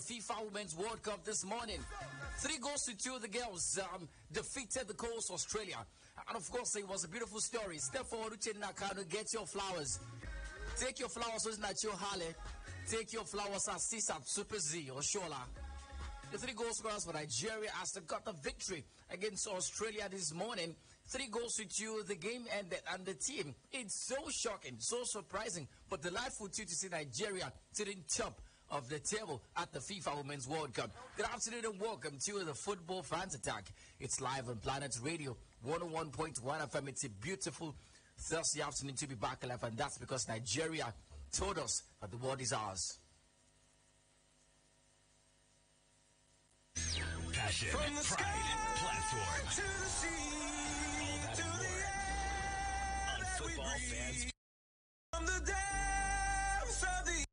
FIFA Women's World Cup this morning. 3 goals to 2, the girls defeated the Coast Australia. And of course, it was a beautiful story. Step forward, Uchenna Nakano, get your flowers. Take your flowers, Nacho Hale. Take your flowers at CSAP, Super Z, or Shola. The 3 goal scorers for Nigeria as they got the victory against Australia this morning. 3 goals to 2, the game ended, and the team, it's so shocking, so surprising, but delightful too to see Nigeria sitting top of the table at the FIFA Women's World Cup. Good afternoon and welcome to the Football Fans Attack. It's live on Planet Radio, 101.1 FM. It's a beautiful Thursday afternoon to be back alive, and that's because Nigeria told us that the world is ours. Passion, pride, platform. To the sea, all that and more on Football Fans. from the depths of the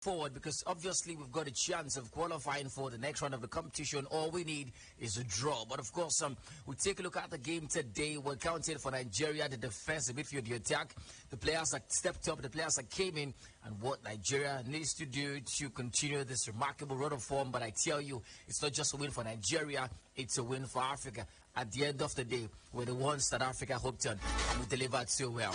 forward, because obviously we've got a chance of qualifying for the next round of the competition. All we need is a draw. But of course, we take a look at the game today. We're counted for Nigeria, the defense, the midfield, the attack. The players that stepped up, the players that came in, and what Nigeria needs to do to continue this remarkable run of form. But I tell you, it's not just a win for Nigeria, it's a win for Africa. At the end of the day, we're the ones that Africa hoped on, and we delivered so well.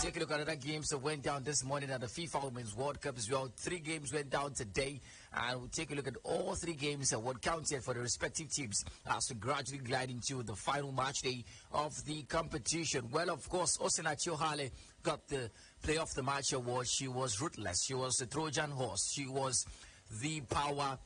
Take a look at other games that went down this morning at the FIFA Women's World Cup as well. 3 games went down today, and we'll take a look at all 3 games that were counted for the respective teams as we gradually glide into the final match day of the competition. Well, of course, Osina Chiohale got the Player of the Match award. She was ruthless. She was the Trojan horse. She was the power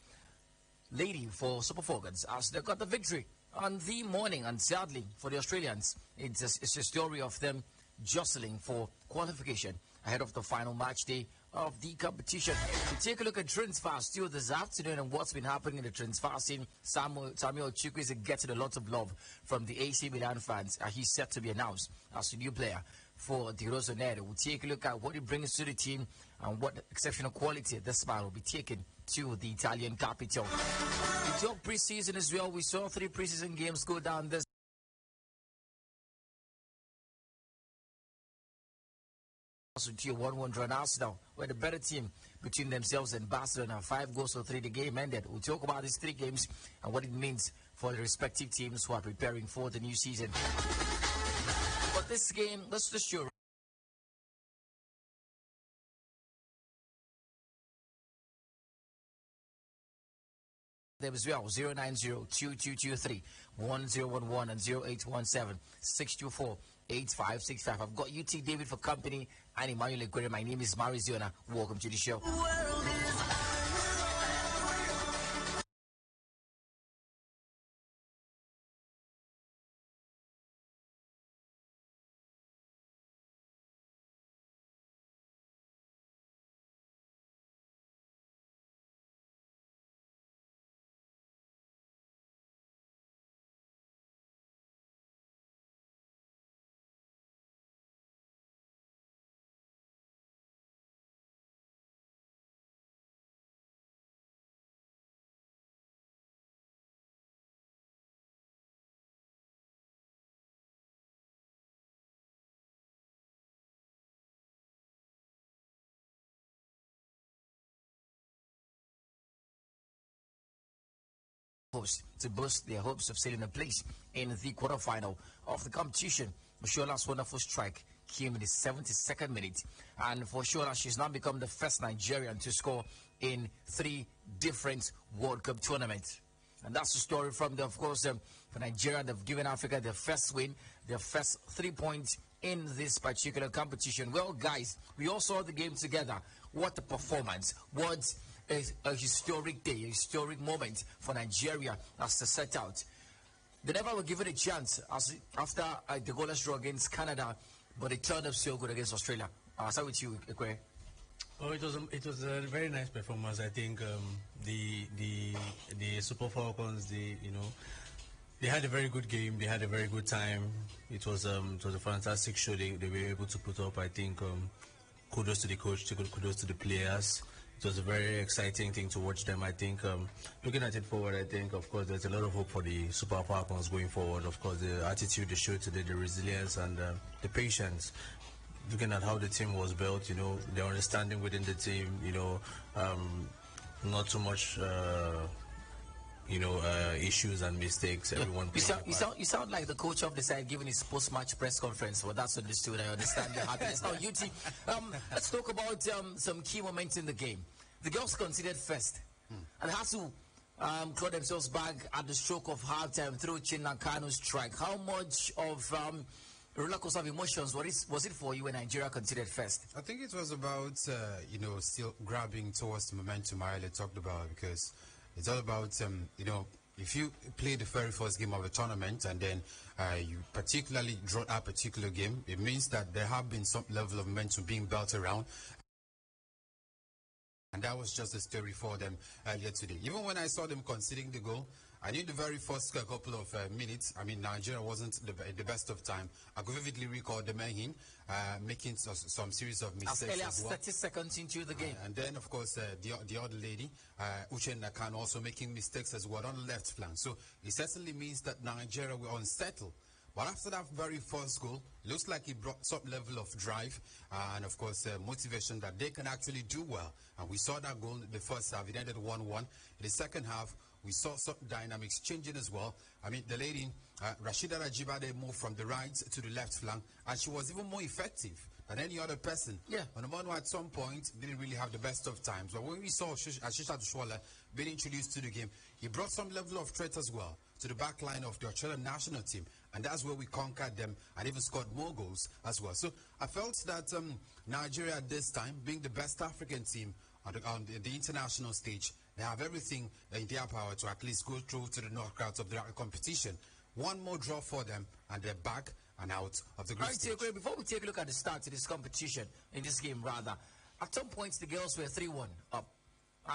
lady for Super Falcons as they got the victory on the morning. And sadly, for the Australians, it's a story of them jostling for qualification ahead of the final match day of the competition. To take a look at transfers still this afternoon and what's been happening in the transfer scene, Samuel Chukwu is getting a lot of love from the AC Milan fans. He's set to be announced as a new player for the Rossoneri. We'll take a look at what he brings to the team and what exceptional quality this man will be taken to the Italian capital. We talk preseason as well. We saw 3 preseason games go down this to a 1-1 draw now. Arsenal were the better team between themselves and Barcelona. 5 goals to 3, the game ended. We'll talk about these 3 games and what it means for the respective teams who are preparing for the new season. But this game, let's just show them as well. 090-2223-1011 and 0817-624-8565. I've got UT David for company and Emmanuel Equere. My name is Mariziona. Welcome to the show. To boost their hopes of sailing a place in the quarterfinal of the competition. Shola's wonderful strike came in the 72nd minute, and for Shola, she's now become the first Nigerian to score in 3 different World Cup tournaments. And that's the story from the, of course, for Nigeria. They've given Africa their first win, their first 3 points in this particular competition. Well, guys, we all saw the game together. What a performance! What a historic day, a historic moment for Nigeria as they set out. They never were given a chance after the goalless draw against Canada, but they turned up so good against Australia. I'll start with you, Ekwe. Oh, it was a very nice performance. I think the Super Falcons, they had a very good game. They had a very good time. It was a fantastic show they were able to put up. I think kudos to the coach, kudos to the players. it was a very exciting thing to watch them. I think looking at it forward, I think of course there's a lot of hope for the Super Falcons going forward. Of course, the attitude they showed today, the resilience and the patience. Looking at how the team was built, the understanding within the team, not too much. Issues and mistakes. Everyone. You sound like the coach of the side giving his post-match press conference. Well, that's understood. I understand the happiness. Now, UT, let's talk about some key moments in the game. The girls considered first and had to claw themselves back at the stroke of halftime through Chinakanu's strike. How much of roller coaster of emotions was it for you when Nigeria considered first? I think it was about still grabbing towards the momentum I earlier talked about, because it's all about, if you play the very first game of the tournament and then you particularly draw that particular game, it means that there have been some level of momentum being built around. And that was just a story for them earlier today. Even when I saw them conceding the goal, I knew the very first couple of minutes, Nigeria wasn't the best of time. I could vividly recall the Mehin making some series of mistakes as early as well. 30 seconds into the game. And then, of course, the other lady, Uche Nakan, also making mistakes as well on the left flank. So it certainly means that Nigeria were unsettled. But after that very first goal, it looks like it brought some level of drive and, of course, motivation that they can actually do well. And we saw that goal in the first half. It ended 1-1. In the second half, we saw some dynamics changing as well. The lady, Rashida Ajibade, moved from the right to the left flank, and she was even more effective than any other person. Yeah. Onomonu at some point didn't really have the best of times. But when we saw Ashisha Tushwala being introduced to the game, he brought some level of threat as well to the back line of the Australian national team. And that's where we conquered them and even scored more goals as well. So I felt that Nigeria at this time, being the best African team on the international stage, they have everything in their power to at least go through to the knockouts of the competition. One more draw for them, and they're back and out of the group stage. Before we take a look at the start of this competition, in this game rather, at some points the girls were 3-1 up,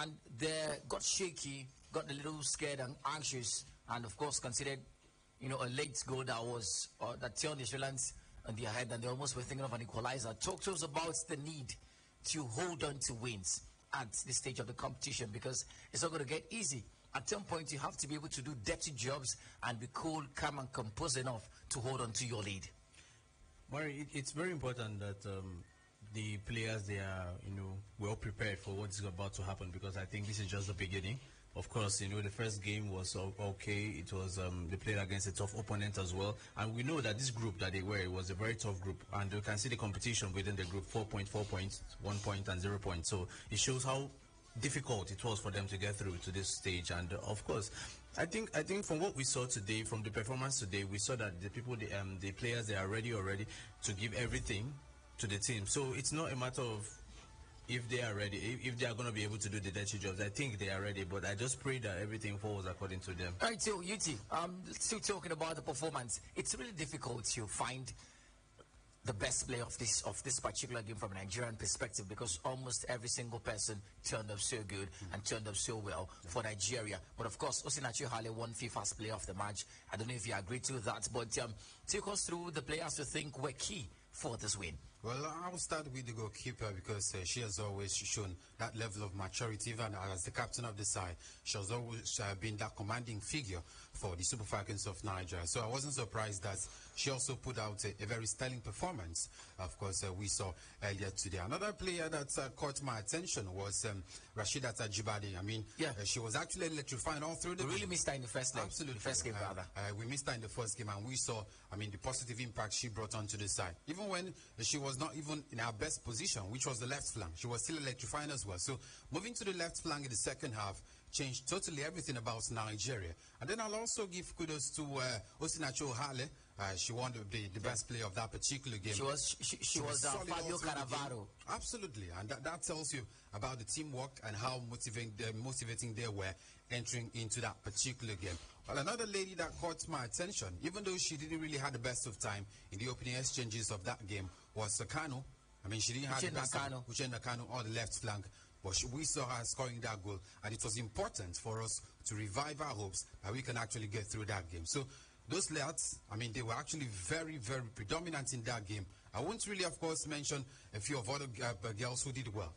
and they got shaky, got a little scared and anxious, and of course considered, a late goal that turned the Australians on their head, and they almost were thinking of an equalizer. Talk to us about the need to hold on to wins at this stage of the competition, because it's not going to get easy. At some point, you have to be able to do dirty jobs and be cool, calm, and composed enough to hold on to your lead. Murray, it's very important that the players, they are, well prepared for what's about to happen, because I think this is just the beginning. Of course, the first game was okay. It was they played against a tough opponent as well, and we know that this group that they were, it was a very tough group, and you can see the competition within the group: 4 points, 1 point, and 0 points. So it shows how difficult it was for them to get through to this stage. And of course, I think from what we saw today, from the performance today, we saw that the players, they are ready already to give everything to the team. So it's not a matter of if they are ready, if they are going to be able to do the dirty jobs. I think they are ready, but I just pray that everything falls according to them. All right, so UT, still talking about the performance, it's really difficult to find the best player of this particular game from a Nigerian perspective, because almost every single person turned up so good and turned up so well for Nigeria. But of course, Osinachi Hale won FIFA's player of the match. I don't know if you agree to that, but take us through the players you think were key for this win. Well, I will start with the goalkeeper, because she has always shown that level of maturity, even as the captain of the side. She has always been that commanding figure for the Super Falcons of Nigeria. So I wasn't surprised that she also put out a very sterling performance. Of course, we saw earlier today. Another player that caught my attention was Rashida Ajibade. She was actually electrifying all through the game. We really missed her in the first leg. Absolutely. The first game, rather. We missed her in the first game, and we saw, the positive impact she brought onto the side. Even when she was not even in her best position, which was the left flank, she was still electrifying as well. So moving to the left flank in the second half changed totally everything about Nigeria. And then I'll also give kudos to Osinachi Hale. She won the best player of that particular game. She was Fabio Cannavaro. Absolutely, and that tells you about the teamwork and how motivating they were entering into that particular game. Well, another lady that caught my attention, even though she didn't really have the best of time in the opening exchanges of that game, was Kano. She didn't have the best of Uche Nakano on the left flank, but we saw her scoring that goal, and it was important for us to revive our hopes that we can actually get through that game. So those lads, they were actually very, very predominant in that game. I won't really, of course, mention a few of other girls who did well.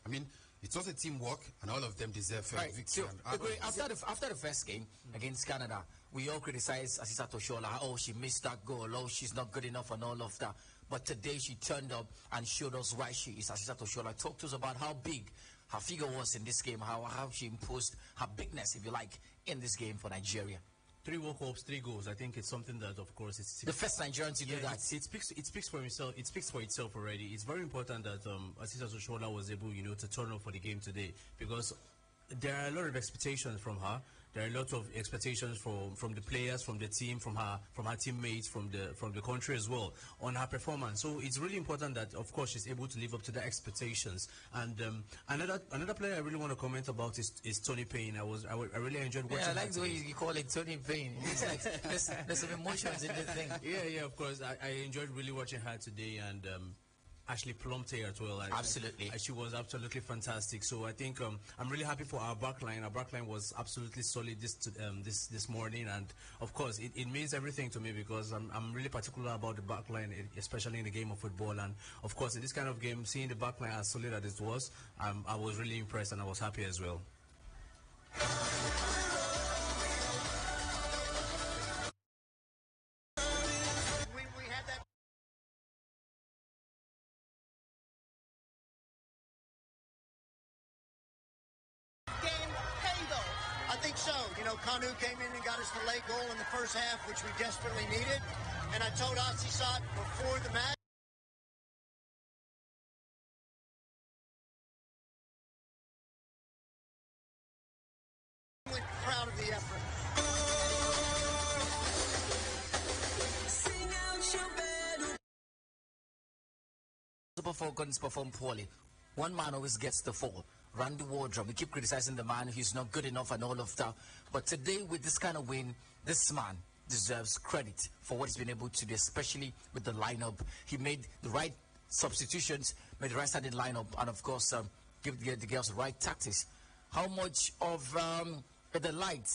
it was a teamwork, and all of them deserve a Right. victory. So, And, agree, after the first game against Canada, we all criticized Asisa Toshola. Oh, she missed that goal. Oh, she's not good enough, and all of that. But today she turned up and showed us why she is Asisa Toshola. Talk to us about how big her figure was in this game, how she imposed her bigness, if you like, in this game for Nigeria. 3 World Cups, 3 goals. I think it's something that, of course, it's The first Nigerian to do that. It speaks for himself. It speaks for itself already. It's very important that Asisa Soshola was able, to turn up for the game today, because there are a lot of expectations from her. There are a lot of expectations from the players, from the team, from her teammates, from the country as well on her performance. So it's really important that, of course, she's able to live up to the expectations. And another player I really want to comment about is Tony Payne. I really enjoyed watching. Yeah, I like her the way today. you call it Tony Payne. It's like there's some emotions in the thing. Yeah, of course. I enjoyed really watching her today, and Ashley plumped her as well. Absolutely. She was absolutely fantastic. So I think I'm really happy for our backline. Our backline was absolutely solid this morning, and of course it means everything to me, because I'm really particular about the backline, especially in the game of football. And of course, in this kind of game, seeing the backline as solid as it was, I was really impressed, and I was happy as well. We had that game pay though. I think so. Kanu came in and got us the late goal in the first half, which we desperately needed. And I told Asisat before the match. We're proud of the effort. Super Falcons perform poorly. One man always gets the fall. Randy Wardrum. We keep criticizing the man. He's not good enough and all of that. But today, with this kind of win, this man deserves credit for what he's been able to do, especially with the lineup. He made the right substitutions, made the right starting lineup, and of course, give the girls the right tactics. How much of the light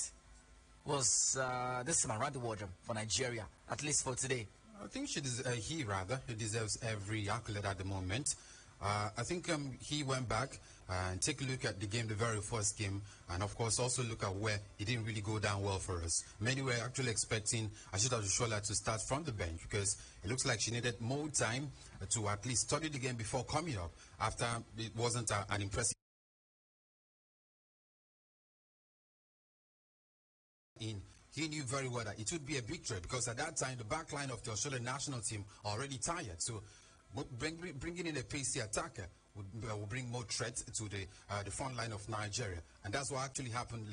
was this man, Randy Wardrum, for Nigeria, at least for today? I think he deserves every accolade at the moment. I think he went back and take a look at the game, the very first game, and of course also look at where it didn't really go down well for us. Many were actually expecting Ashita Jushola to start from the bench, because it looks like she needed more time to at least study the game before coming up, after it wasn't an impressive in. He knew very well that it would be a big threat, because at that time the back line of the Australian national team already tired. So bringing in a pacey attacker would bring more threat to the front line of Nigeria, and that's what actually happened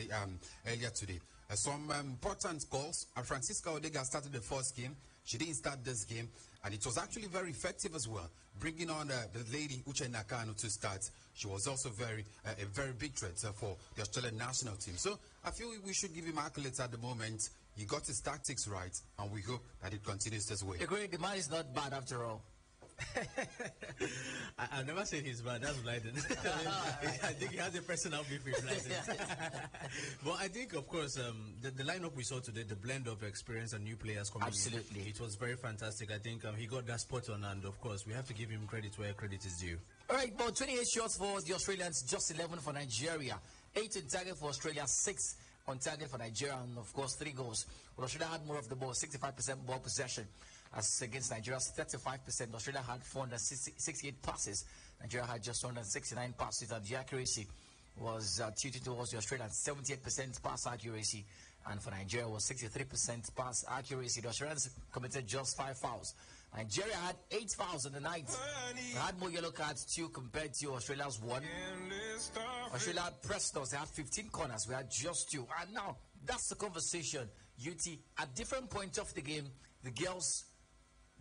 earlier today. Some important goals. Francisca Odega started the first game. She didn't start this game, and it was actually very effective as well. Bringing on the lady Uche Nakano to start, she was also a very big threat for the Australian national team. So I feel we should give him accolades at the moment. He got his tactics right, and we hope that it continues this way. Agree, the man is not bad after all. I've never said he's bad. That's blinded. I think he has a personal beef with blinded. But I think, of course, the lineup we saw today, the blend of experience and new players coming Absolutely. in, it was very fantastic. I think he got that spot on, and of course, we have to give him credit where credit is due. All right, about 28 shots for the Australians, just 11 for Nigeria. 8 on target for Australia, 6 on target for Nigeria, and of course 3 goals. Well, Australia had more of the ball, 65% ball possession, as against Nigeria's 35%. Australia had 468 passes. Nigeria had just 169 passes, and the accuracy was tilted towards the Australians, 78% pass accuracy, and for Nigeria was 63% pass accuracy. The Australians committed just 5 fouls. Nigeria had 8 fouls in the night. They had more yellow cards too compared to Australia's 1. Australia had pressed us. They had 15 corners. We had just 2. And now, that's the conversation. UT, at different points of the game, the girls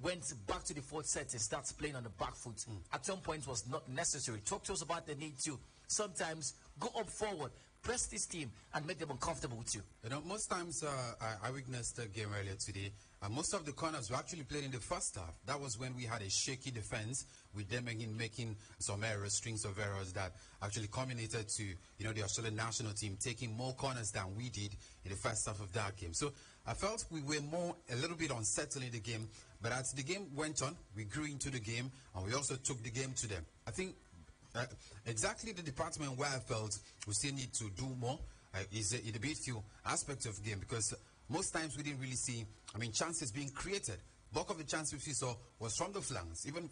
went back to the fourth set and started playing on the back foot. At some point, it was not necessary. Talk to us about the need to sometimes go up forward, press this team, and make them uncomfortable too. Most times I witnessed the game earlier today. Most of the corners were actually played in the first half. That was when we had a shaky defense, with them making some errors, strings of errors that actually culminated to the Australian national team taking more corners than we did in the first half of that game. So I felt we were a little bit unsettled in the game. But as the game went on, we grew into the game, and we also took the game to them. I think Exactly the department where I felt we still need to do more is in the midfield aspect of the game, because most times we didn't really see, chances being created. Bulk of the chances we saw was from the flanks. Even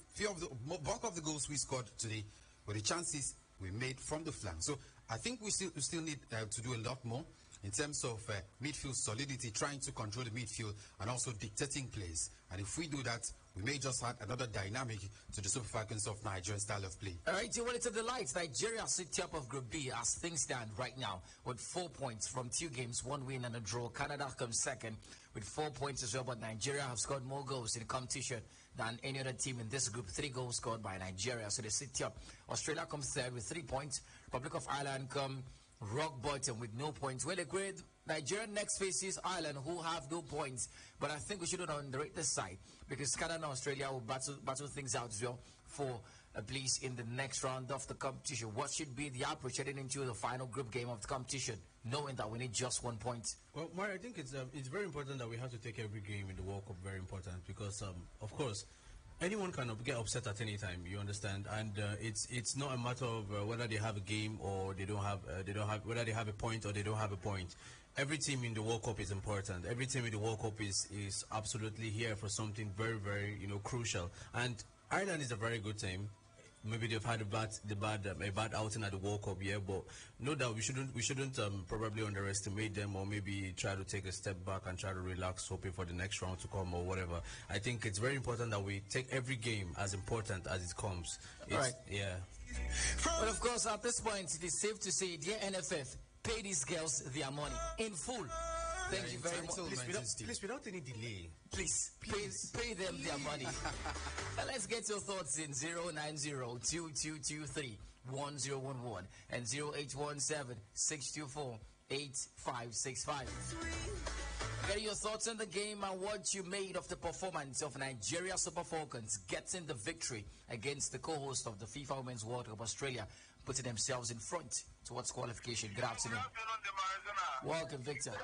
bulk of the goals we scored today were the chances we made from the flanks. So I think we still need to do a lot more in terms of midfield solidity, trying to control the midfield and also dictating plays. And if we do that, we may just add another dynamic to the Super Falcons of Nigerian style of play. All right, you want it to the lights. Nigeria sit top of Group B as things stand right now with 4 points from 2 games, 1 win and a draw. Canada comes second with 4 points as well, but Nigeria have scored more goals in the competition than any other team in this group. 3 goals scored by Nigeria, so they sit top. Australia comes third with 3 points. Republic of Ireland come rock bottom with no points. Well, the great Nigeria next faces Ireland, who have no points. But I think we shouldn't underrate this side, because Canada and Australia will battle things out as well for a place in the next round of the competition. What should be the approach heading into the final group game of the competition, knowing that we need just 1 point? Well, Mario, I think it's very important that we have to take every game in the World Cup very important, because of course anyone can get upset at any time. You understand, and it's not a matter of whether they have a game or they don't have whether they have a point or they don't have a point. Every team in the World Cup is important. Every team in the World Cup is absolutely here for something very, very crucial. And Ireland is a very good team. Maybe they've had a bad outing at the World Cup, yeah, but no doubt we shouldn't probably underestimate them, or maybe try to take a step back and try to relax, hoping for the next round to come or whatever. I think it's very important that we take every game as important as it comes. Right. Yeah. But of course, at this point, it is safe to say, dear NFF, pay these girls their money in full. Thank you very much. Please, without any delay. Please, pay them their money. Let's get your thoughts in 090-2223-1011 and 0817-624-8565. Get your thoughts on the game and what you made of the performance of Nigeria Super Falcons getting the victory against the co-host of the FIFA Women's World Cup, Australia, putting themselves in front towards qualification. Good afternoon. Welcome, Victor. Yeah,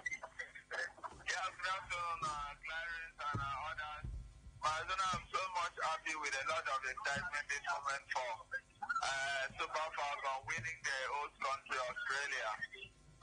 good afternoon, Clarence and others. Maradona, I'm so much happy with a lot of excitement this moment for Super Falcons winning their host country, Australia.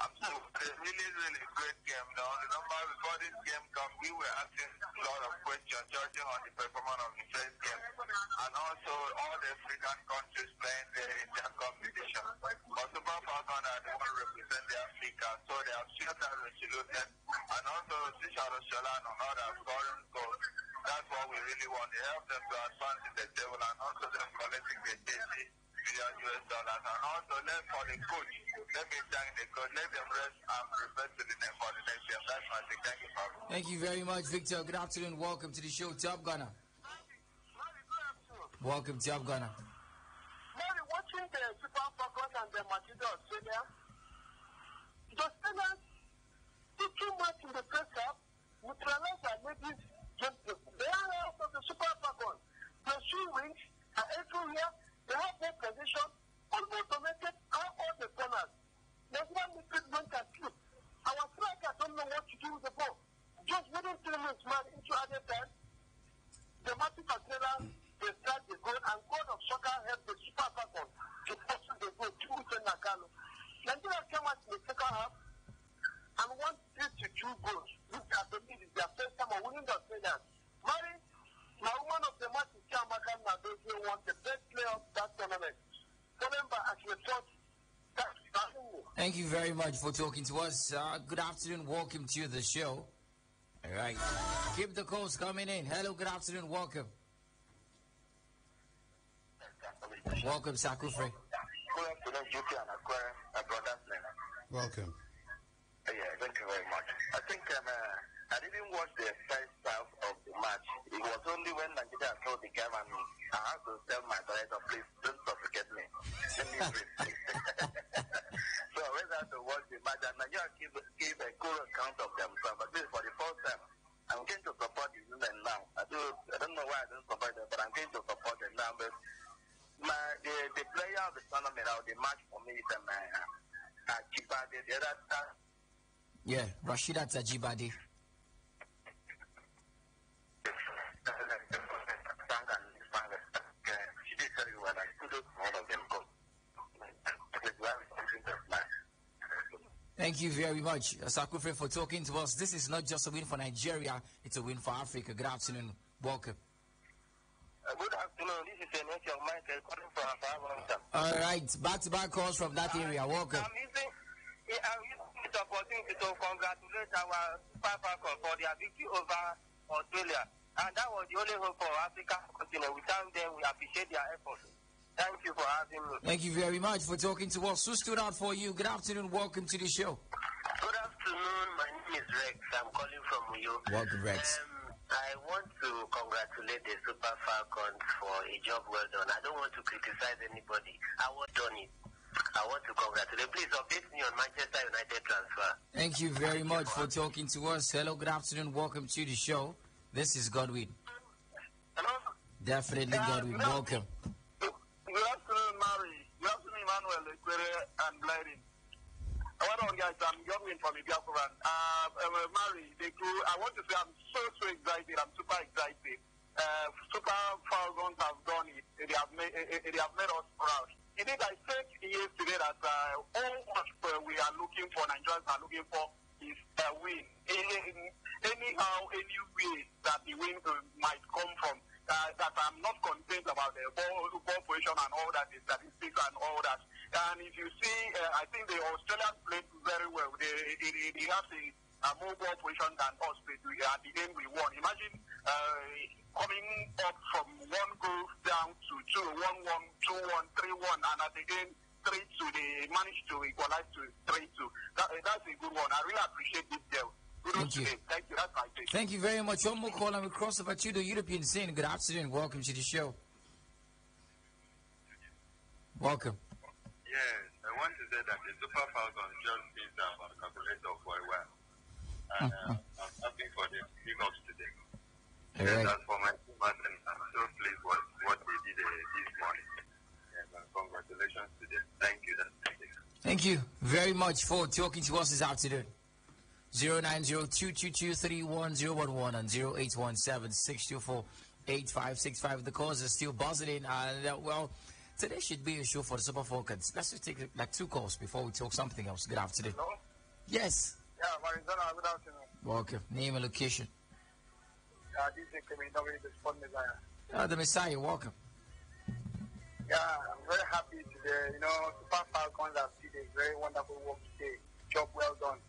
It's a really, really great game. Now, remember, before this game came, we were asking a lot of questions judging on the performance of the first game, and also all the African countries playing there in their competition. But Super Falcons are the one representing Africa, so they have shot and resolute, and also Sisharo Shola and others scoring goals. That's what we really want. They help them to advance in the table, and also them collecting the $80 million US, and also for the coach. Let me thank the coach. Let them rest and prepare to the next for the next game. That's my thing. Thank you, Pablo. Thank you very much, Victor. Good afternoon. Welcome to the show, Top Gunner. Welcome, Top Gunner. Mary, watching the Super Falcons and the Matilda Australia, the Australians did too much in the first half, neutralized our native gameplay. They are out of the Super Falcons. The shoe wings are everywhere. They have no position, almost dominated all the corners. There's one midfield went asleep. Our strikers don't know what to do with the ball. Just within 3 minutes, man, into other time, the Matic Australia, they start the goal, and God of soccer helped the Super Falcons to pursue the goal to Usain Nakano. Nigeria came out in the second half and won 3-2 goals, which I believe is their first time of winning the Australians. Mary, my woman of the match is Chiamaka Nadozie, won the best player of that tournament. Remember, as we thought, thank you very much for talking to us. Good afternoon. Welcome to the show. All right. Keep the calls coming in. Hello, good afternoon. Welcome. Welcome, Sakufre. Good afternoon, UP and Aquarium, brothers. Welcome. Yeah, thank you very much. I think I didn't watch the first half of the match. It was only when Nigeria saw the game and I had to tell my director, please don't forget me. Let me breathe. So I went out to watch the match and Nigeria gave a good account of themselves. But this is for the first time. I'm going to support the women now. I don't know why I don't support them, but I'm going to support them now. But the player of the tournament or the match for me is Ajibade. The other time. Yeah, Rashida Tajibade. She did very well. I couldn't one of them go. Thank you very much, Sakufre, for talking to us. This is not just a win for Nigeria, it's a win for Africa. Good afternoon. Welcome. Good afternoon. This is Enesi of Michael calling from Afghanistan. All right. Back-to-back calls from that area. Welcome. I'm using this opportunity to congratulate our Super Falcons for their victory over Australia. And that was the only hope for Africa to continue. Without them, we appreciate their efforts. Thank you for having me. Thank you very much for talking to us. Who stood out for you? Good afternoon. Welcome to the show. Good afternoon. My name is Rex. I'm calling from Uyo. Welcome, Rex. I want to congratulate the Super Falcons for a job well done. I don't want to criticize anybody. I was done it. I want to congratulate. Please update me on Manchester United transfer. Thank you very much for talking to us. Hello, good afternoon. Welcome to the show. This is Godwin. Hello? Definitely Godwin. Welcome. Good afternoon, Mary. Good afternoon, Emmanuel, Ekwere, and Blading. Well done, guys. I'm Godwin from Ibiakuran. Mary, I want to say I'm so excited. I'm super excited. Super Falcons have done it. They have made us proud. Indeed, I said yesterday that all what we are looking for, Nigerians are looking for, is a win. Anyhow, any way that the win might come from. That I'm not convinced about the ball position and all that, the statistics and all that. And if you see, I think the Australians played very well. They have a more ball position than us. At the end, we won. Imagine coming up from 1 goal down to 2, 1-1, 2-1, 3-1, and at the end, 3-2. They managed to equalize to 3-2. That's a good one. I really appreciate this deal. Thank you. Thank you. That's my take. Thank you very much. One more call and we cross over to the European scene. Good afternoon. Welcome to the show. Welcome. Yes, I want to say that the Super Falcons just beat our calculator for a while. And I'm happy for the big-ups today. All right. As for my team, I'm so pleased with what they did this morning. Yes, and congratulations to them. Thank you. Thank you very much for talking to us this afternoon. 090-222-31011 and 0817-624-8565. The calls are still buzzing in. Well, today should be a show for the Super Falcons. Let's just take like 2 calls before we talk something else. Good afternoon. Hello? Yes. Yeah, Marizana, good afternoon. Welcome. Name and location. This is Kevin, the Sport Messiah. The Messiah, welcome. Yeah, I'm very happy today. Super Falcons have did a very wonderful work today. Job well done.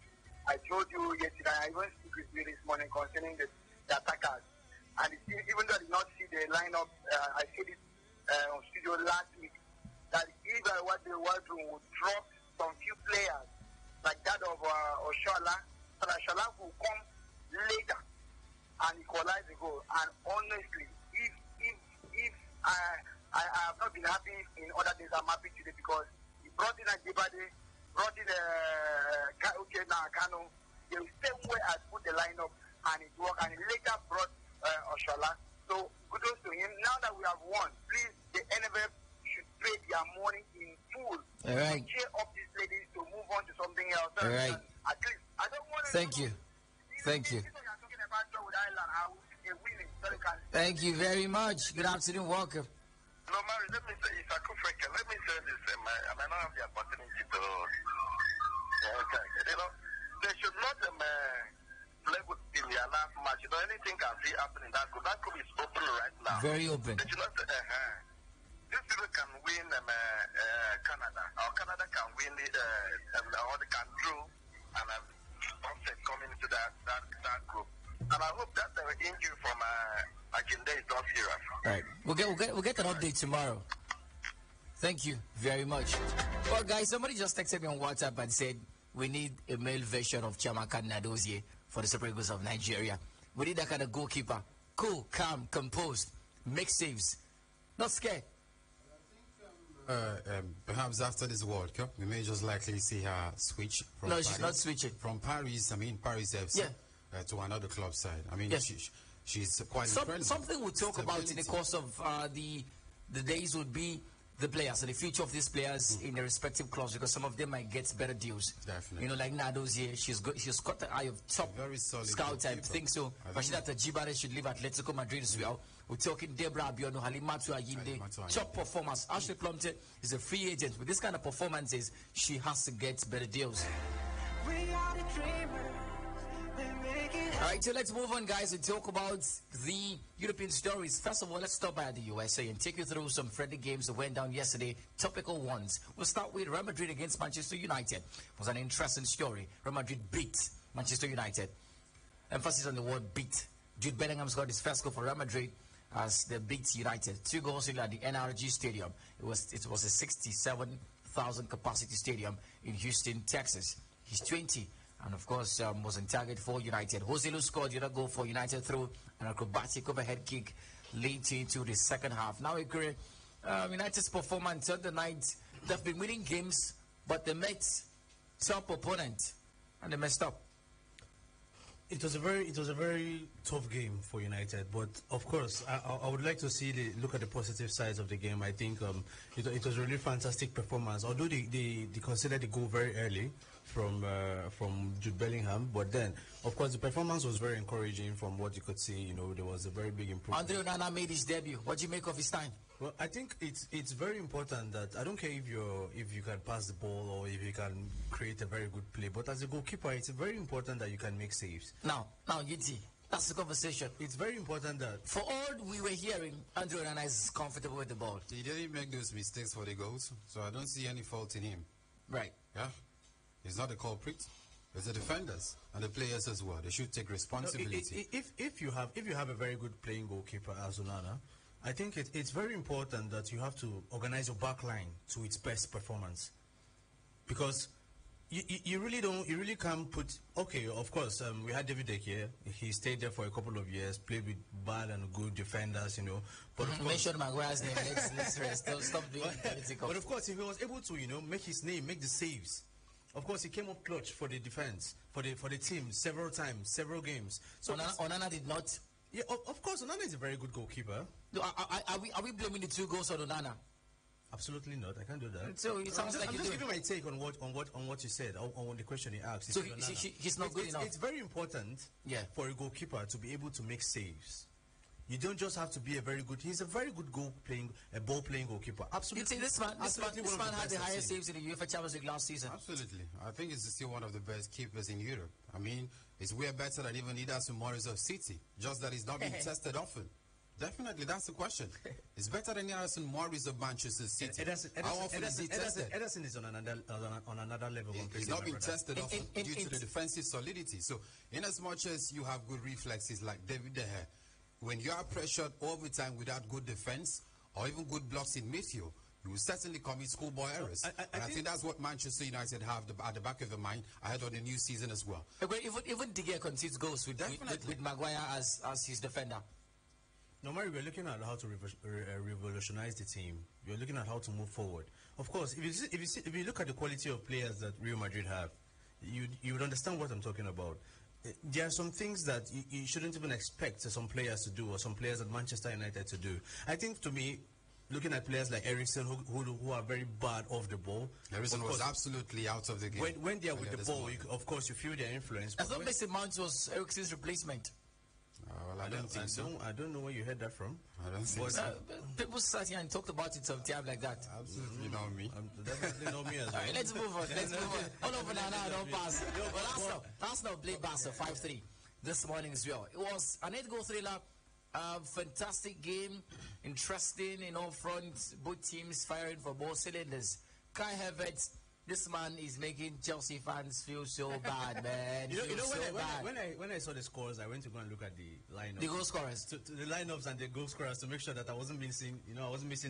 I told you yesterday, I even speak with you this morning concerning the attackers. And even though I did not see the lineup, I said it on studio last week, that if what the world room would drop some few players, like that of Oshola, so that Oshola will come later and equalize the goal. And honestly, if I have not been happy in other days, I'm happy today because he brought in Ajibade, brought in Kano, the same way I put the lineup and it worked, and he later brought Oshola. So kudos to him. Now that we have won, please, the NFF should pay their money in full. All right. Cheer up these ladies to move on to something else. All right. At least, I don't want to. Thank you. Thank you. Thank you very much. Good afternoon. Welcome. No, Mary, let me say, if I could freak, let me say this. I may not have the opportunity to. They should not play with in their last match. Anything can see happening. That could be open right now. Very open. They should not. These people can win Canada, or Canada can win or they can draw, and offset coming into that group. And I hope that the injury from Agenda is not serious. Right. We'll get an update tomorrow. Thank you very much. Well, guys, somebody just texted me on WhatsApp and said we need a male version of Chiamaka Nnadozie for the Super Eagles of Nigeria. We need that kind of goalkeeper. Cool, calm, composed, make saves, not scared. Perhaps after this World Cup, we may just likely see her switch from No, she's not switching. From Paris FC to another club side. I mean, Yes. she's quite incredible. Something we'll talk about in the course of the days would be the players and the future of these players in their respective clubs, because some of them might get better deals. Definitely. Like Nnadozie, she's got the eye of top Very solid scout type. goalkeeper. Think so. Rashida Tajibare should leave Atletico Madrid as well. We're talking Deborah Abiono, Halimatu Ayinde, Halimatu Ayinde. top performers. Ashley Plumte is a free agent. With this kind of performances, she has to get better deals. We are the dreamers. We make it All right, so let's move on, guys, and talk about the European stories. First of all, let's stop by the USA and take you through some friendly games that went down yesterday, topical ones. We'll start with Real Madrid against Manchester United. It was an interesting story. Real Madrid beat Manchester United. Emphasis on the word beat. Jude Bellingham scored his first goal for Real Madrid as they beat United. 2 goals at the NRG Stadium. It was a 67,000 capacity stadium in Houston, Texas. He's 20. And of course, was on target for United. Jose Lu scored the other goal for United through an acrobatic overhead kick late into the second half. Now, United's performance on the night, they've been winning games, but they met top opponent and they messed up. It was a very tough game for United, but of course I would like to look at the positive sides of the game. I think it was a really fantastic performance. Although they considered the goal very early from Jude Bellingham, but then of course the performance was very encouraging from what you could see. You know, there was a very big improvement. Andre Onana made his debut. What do you make of his time? Well, I think it's very important that I don't care if you can pass the ball or if you can create a very good play, but as a goalkeeper, it's very important that you can make saves. Now, Yiti, that's the conversation. It's very important that for all we were hearing, Andre Onana is comfortable with the ball. He didn't make those mistakes for the goals, so I don't see any fault in him. Right. Yeah, he's not the culprit. It's the defenders and the players as well. They should take responsibility. No, if you have a very good playing goalkeeper as Onana, I think it's very important that you have to organize your back line to its best performance, because you really can't put. Okay, of course, we had David De Gea. He stayed there for a couple of years, played with bad and good defenders, you know. But of course, mention Maguire's name. Let's rest. Stop being political. But of course, if he was able to, make his name, make the saves. Of course, he came up clutch for the defense, for the team several times, several games. So Onana did not. Yeah, of course, Onana is a very good goalkeeper. No, are we blaming the 2 goals on Onana? Absolutely not. I can't do that. So it sounds like I'm just giving my take on what you said, on the question he asked. So he's not good enough. It's very important for a goalkeeper to be able to make saves. You don't just have to be a very good. He's a very good ball playing goalkeeper. Absolutely. You see, this man had the highest saves in the UEFA Champions League last season. Absolutely. I think he's still one of the best keepers in Europe. I mean, it's way better than even Ederson Morris of City. Just that he's not being tested often. Definitely, that's the question. It's better than Ederson Morris of Manchester City. How often is he tested? Ederson is on another level. He's not been tested often due to the defensive solidity. So, in as much as you have good reflexes like David De Gea, when you are pressured all the time without good defense or even good blocks in midfield, you will certainly commit schoolboy errors. I think that's what Manchester United have at the back of their mind ahead of the new season as well. Even De Gea concedes goals with Maguire as his defender. No, Mary, we're looking at how to revolutionize the team. We're looking at how to move forward. Of course, if you look at the quality of players that Real Madrid have, you would understand what I'm talking about. There are some things that you shouldn't even expect some players to do, or some players at Manchester United to do. I think, to me, looking at players like Eriksen, who are very bad off the ball. Eriksen was absolutely out of the game. When they are with the ball, of course, you feel their influence. I thought Mason Mount was Eriksen's replacement. Well, I don't think so. I don't know where you heard that from. I don't think so. People sat here and talked about it sometime like that. Absolutely not me. Definitely not me as well. All right, let's move on. All over now, don't pass. Well, Arsenal played Barca 5-3 this morning as well. It was an 8-goal thriller. Fantastic game. Interesting in all fronts. Both teams firing for both cylinders. Kai Havertz, this man is making Chelsea fans feel so bad, man. When I saw the scores, I went to go and look at the lineups. The goal scorers. To the lineups and the goal scorers to make sure that I wasn't missing,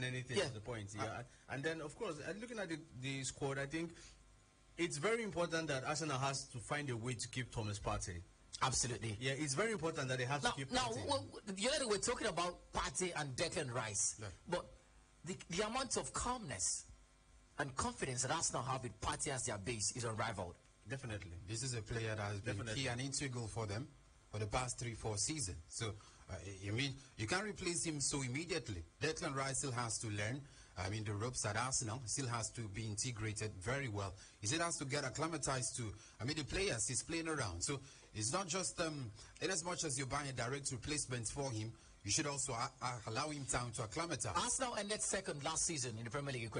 anything at the point. Yeah. And then, of course, looking at the squad, I think it's very important that Arsenal has to find a way to keep Thomas Partey. Absolutely. Yeah, it's very important that they have to keep Partey. Now, we're talking about Partey and Declan Rice, but the amount of calmness and confidence that Arsenal have with Partey as their base is unrivaled. Definitely. This is a player that has been key and integral for them for the past 3-4 seasons. So, you can't replace him so immediately. Declan Rice still has to learn. The ropes at Arsenal still has to be integrated very well. He still has to get acclimatized to, the players he's playing around. So, it's not just, in as much as you're buying a direct replacement for him, you should also allow him time to acclimatize. Arsenal ended second last season in the Premier League.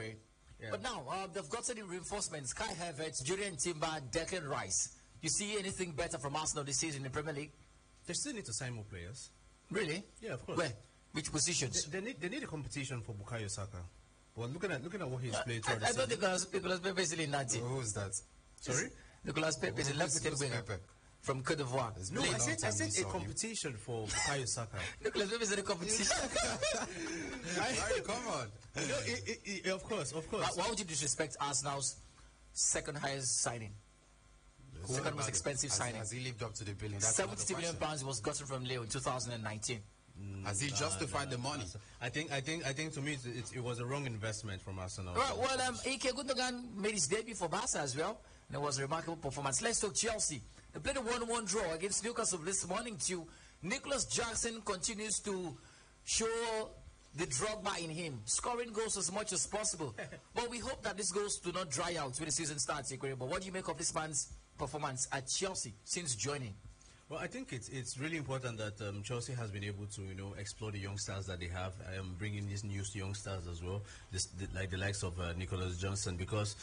Yeah. But now they've gotten the reinforcements: Kai Havertz, Julian Timber, Declan Rice. You see anything better from Arsenal this season in the Premier League? They still need to sign more players. Really? Yeah, of course. Where? Which positions? They need a competition for Bukayo Saka. Well, looking at what he's played. I thought Nicolas Pepe is still in that team. Who's that? Sorry? Nicolas Pepe is a left-footed winger from Côte d'Ivoire. No, Play I long said time we a saw him. competition for Bukayo Saka. Nicolas Pepe is in a competition. Right, come on. No, of course. Why would you disrespect Arsenal's second highest signing? Second most expensive signing. Has he lived up to the billing? That's 70 million another pounds was gotten from Leo in 2019. question. Has he justified the money? I think to me it was a wrong investment from Arsenal. Right, well, Ike Gundogan made his debut for Barca as well, and it was a remarkable performance. Let's talk Chelsea. They played a 1-1 draw against Newcastle this morning too. Nicholas Jackson continues to show the Drogba in him, scoring goals as much as possible. But we hope that these goals do not dry out when the season starts, Ike. But what do you make of this man's performance at Chelsea since joining? Well, I think it's really important that Chelsea has been able to explore the young stars that they have, bringing these new young stars as well, like the likes of Nicholas Johnson, because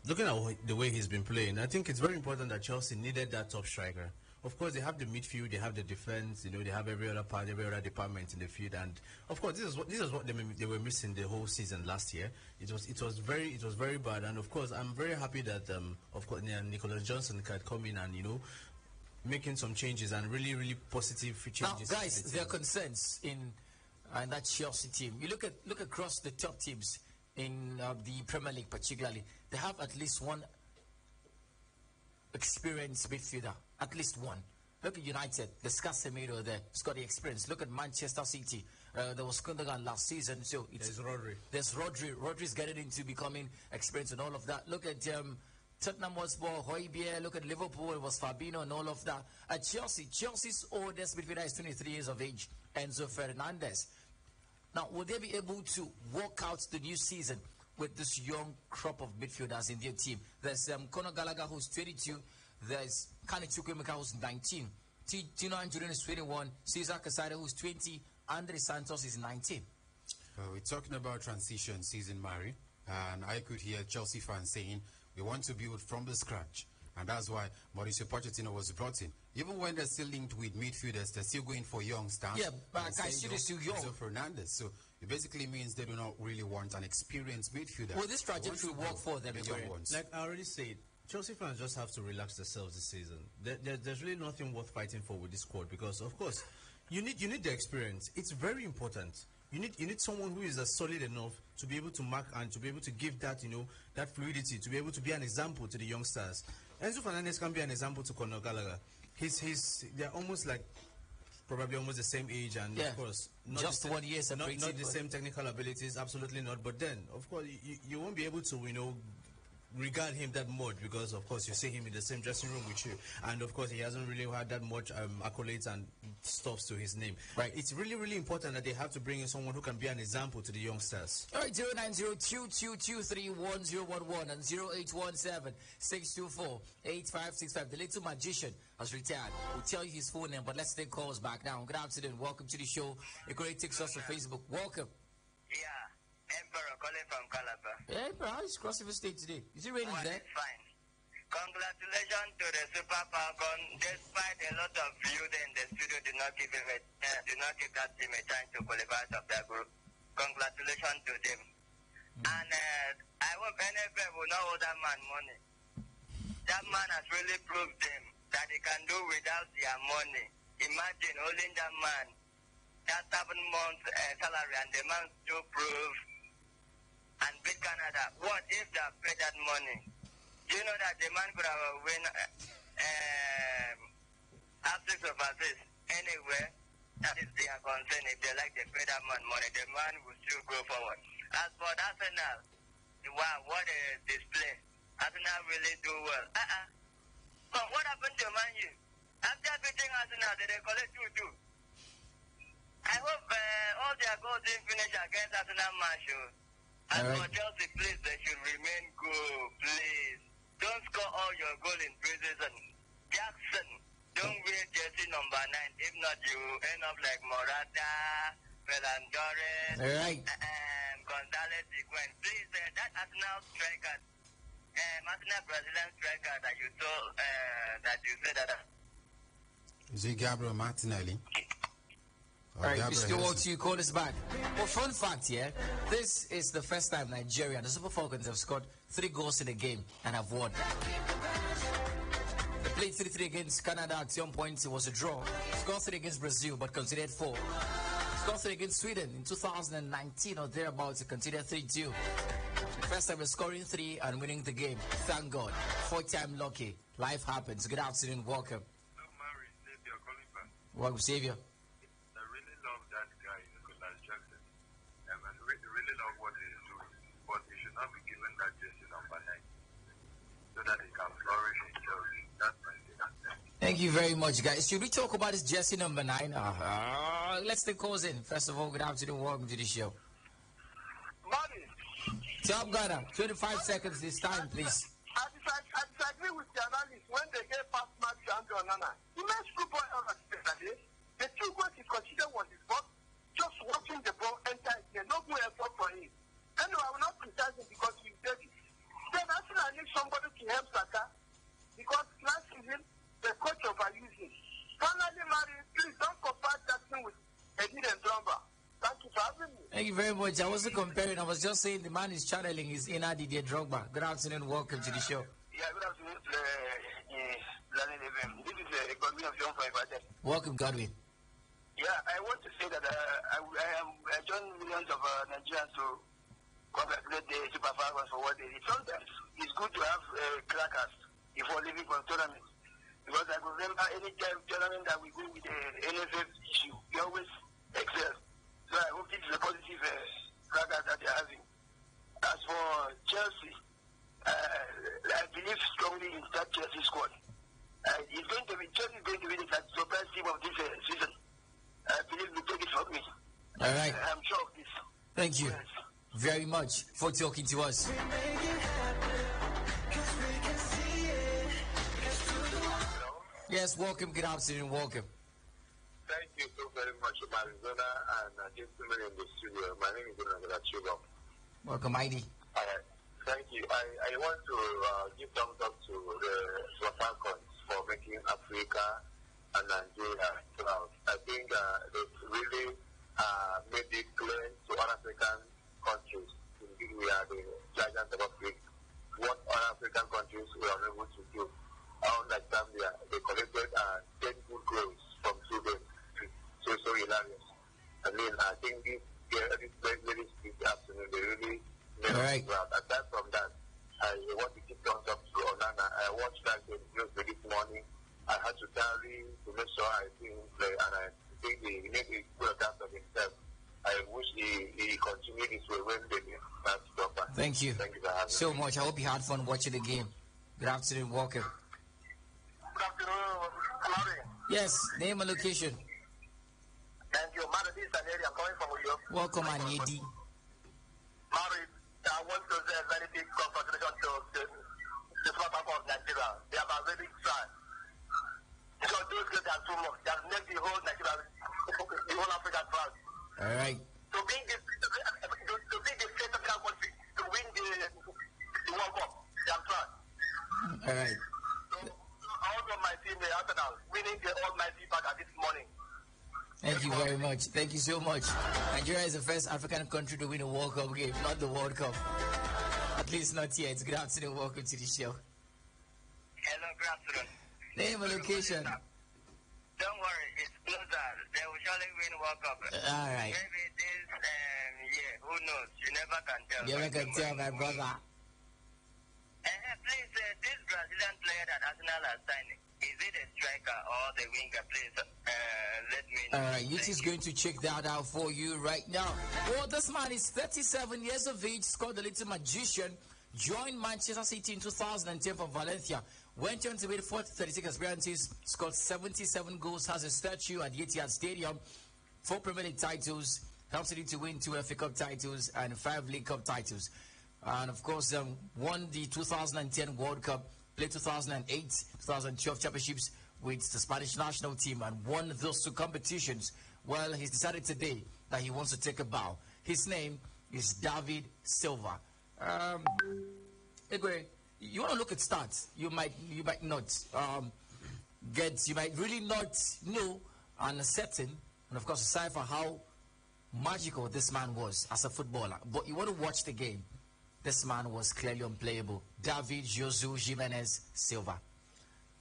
looking at the way he's been playing, I think it's very important that Chelsea needed that top striker. Of course, they have the midfield, they have the defense, they have every other part, every other department in the field, and of course, this is what they were missing the whole season last year. It was very bad, and of course, I'm very happy that of course Nicholas Johnson can come in and making some changes and really positive changes. Now, guys, there are concerns in that Chelsea team. You look across the top teams in the Premier League, particularly. They have at least one experienced midfielder, at least one. Look at United, there's Casemiro there, he's got the experience. Look at Manchester City, there was Gundogan last season, so there's Rodri. There's Rodri. Rodri's getting into becoming experienced and all of that. Look at Tottenham Hotspur, Højbjerg. Look at Liverpool, it was Fabinho and all of that. At Chelsea's oldest midfielder is 23 years of age, Enzo Fernandez. Now, will they be able to walk out the new season with this young crop of midfielders in their team? There's Conor Gallagher, who's 22. There's Kane Chukwuemeka, who's 19. Tino Anjorin is 21. Cesar Casado, who's 20. Andre Santos is 19. We're talking about transition season, Mary, and I could hear Chelsea fans saying we want to build from the scratch, and that's why Mauricio Pochettino was brought in. Even when they're still linked with midfielders, they're still going for young stars. Yeah, but Caicedo is still young. Enzo Fernandez. So it basically means they do not really want an experienced midfielder. Well, this trajectory will work for them. The young ones. Like I already said, Chelsea fans just have to relax themselves this season. There's really nothing worth fighting for with this squad, because of course you need the experience. It's very important. You need someone who is solid enough to be able to mark and to be able to give that that fluidity, to be able to be an example to the youngsters. Enzo Fernandez can be an example to Conor Gallagher. They're almost like probably almost the same age, and of course not just 1 year separating, not the same technical abilities, absolutely not. But then of course you won't be able to regard him that much, because of course you see him in the same dressing room with you, and of course he hasn't really had that much accolades and stuffs to his name. Right. It's really important that they have to bring in someone who can be an example to the youngsters. All right, 09022231011 and 0817-624-8565. The little magician has retired. We'll tell you his full name, but let's take calls back now. Good afternoon. Welcome to the show. It great takes us to Facebook. Welcome. Yeah, Emperor calling from Calabar. Hey, bro, how is Cross River State today? Is it raining there? It's fine. Congratulations to the Super Falcon. Despite a lot of view in the studio, did not give that team a chance to qualify of their group. Congratulations to them. And I hope NFL will not owe that man money. That man has really proved them that he can do without their money. Imagine holding that man that 7 months salary, and the man still prove and beat Canada. What if they have paid that money? Do you know that the man could have win half-six overseas anywhere? That is their concern. If they like to pay that man money, the man will still go forward. As for Arsenal, wow, what a display. Arsenal really do well. But what happened to Man U? After beating Arsenal, they collect 2-2. I hope all their goals didn't finish against Arsenal match. As for Chelsea, please, they should remain good, please. Don't score all your goal in preseason. Jackson, don't wear jersey number 9. If not, you end up like Morata, Ferran Torres, All right. Gonzalez Higuain. Please, that Arsenal striker, Arsenal Brazilian striker that you saw, that you said that. Is it Gabriel Martinelli? All right, Mr. Walter, you call us back. Well, fun fact here, this is the first time Nigeria, the Super Falcons, have scored 3 goals in a game and have won. They played 3-3 against Canada at some point. It was a draw. Scored 3 against Brazil, but conceded 4. Scored 3 against Sweden in 2019 or thereabouts. It conceded 3-2. The first time we're scoring 3 and winning the game. Thank God. 4-time lucky. Life happens. Good afternoon. Welcome. Welcome, Savior. Thank you very much, guys. Should we talk about this jersey number 9? Let's take calls in. First of all, good afternoon. Welcome to the show. Money. Top Gunner, 25 seconds this time, please. I disagree with the analysis when they gave past match to Andrew Onana. He made schoolboy errors yesterday. The 2 goals he considered was his fault. Just watching the ball enter again. No good effort for him. Anyway, I will not criticize him because he did it. Then actually I need somebody to help Saka because last season the coach overused him. Finally, Mary, please don't compare that thing with Eddie and Drumba. Thank you for having me. Thank you very much. I wasn't comparing. I was just saying the man is channeling his inner Didier Drogba. Good afternoon. Welcome to the show. Yeah, good afternoon. This is Godwin of Young Five. Welcome, Godwin. Yeah, I want to say that I join millions of Nigerians to congratulate the Super Falcons for what they did. Sometimes it's good to have crackers before leaving for the tournament. Because I remember any tournament that we go with the NFF issue, we always excel. So I hope this is a positive crackers that they're having. As for Chelsea, I believe strongly in that Chelsea squad. Chelsea is going to be the surprise team of this season. I believe we take it from me. All right. I'm sure of this. Thank you very much for talking to us. Yes, welcome. Good afternoon. Welcome. Thank you so very much, Arizona and gentlemen in the studio. My name is Jonathan Chigo. Welcome, Heidi. Thank you. I want to give thumbs up to the Falcons for making Africa and Nigeria proud. I think they've really made it clear to other African countries. Indeed, we are the giants of Africa. What other African countries we are able to do. Unlike Zambia, they collected 10 good goals from 2 games. So hilarious. I mean, I think this ladies this afternoon, they really made us proud. Aside from that, I want to keep thumbs up to Onana. I watched that game this morning. I had to tarry to make sure I see him play, and I think he made a good account of himself. I wish he continued this way when the game starts proper. Thank you. Thank you for having so much. I hope you had fun watching the game. Good afternoon. Welcome. Good afternoon, Larry. Yes, name and location. Thank you. Mara, this is Aneri. I'm coming from Uyo. Welcome, Anedi. Mari, I want to say a very big congratulations to the Super Falcons of Nigeria. They have a very big try. So those guys are too much. They have made the whole Nigeria, the whole Africa proud. All right. To be the first African country to win the World Cup, they have tried. All right. Also my team, the Arsenal, winning the almighty back at this morning. Thank you very much. Thank you so much. Nigeria is the first African country to win a World Cup game, not the World Cup. At least not yet. Good afternoon. Welcome to the show. Hello, good afternoon. Name and location. Don't worry, it's closer. They will surely win World Cup. All right. Maybe this year, who knows? You never can tell. You never can tell, my brother. Please, this Brazilian player that Arsenal are signing, is it a striker or the winger? Please, let me know. All right, Yeti is going to check that out for you right now. Well, this man is 37 years of age, scored the little magician, joined Manchester City in 2010 from Valencia, went on to win 36 experiences, scored 77 goals, has a statue at Etihad Stadium, 4 Premier League titles, helped City to win 2 FA Cup titles and 5 League Cup titles. And of course, won the 2010 World Cup, played 2008, 2012 championships with the Spanish national team and won those 2 competitions. Well, he's decided today that he wants to take a bow. His name is David Silva. Anyway, you want to look at stats. You might not you might really not know and certain, and of course, aside for how magical this man was as a footballer. But you want to watch the game. This man was clearly unplayable. David Josu Jimenez Silva.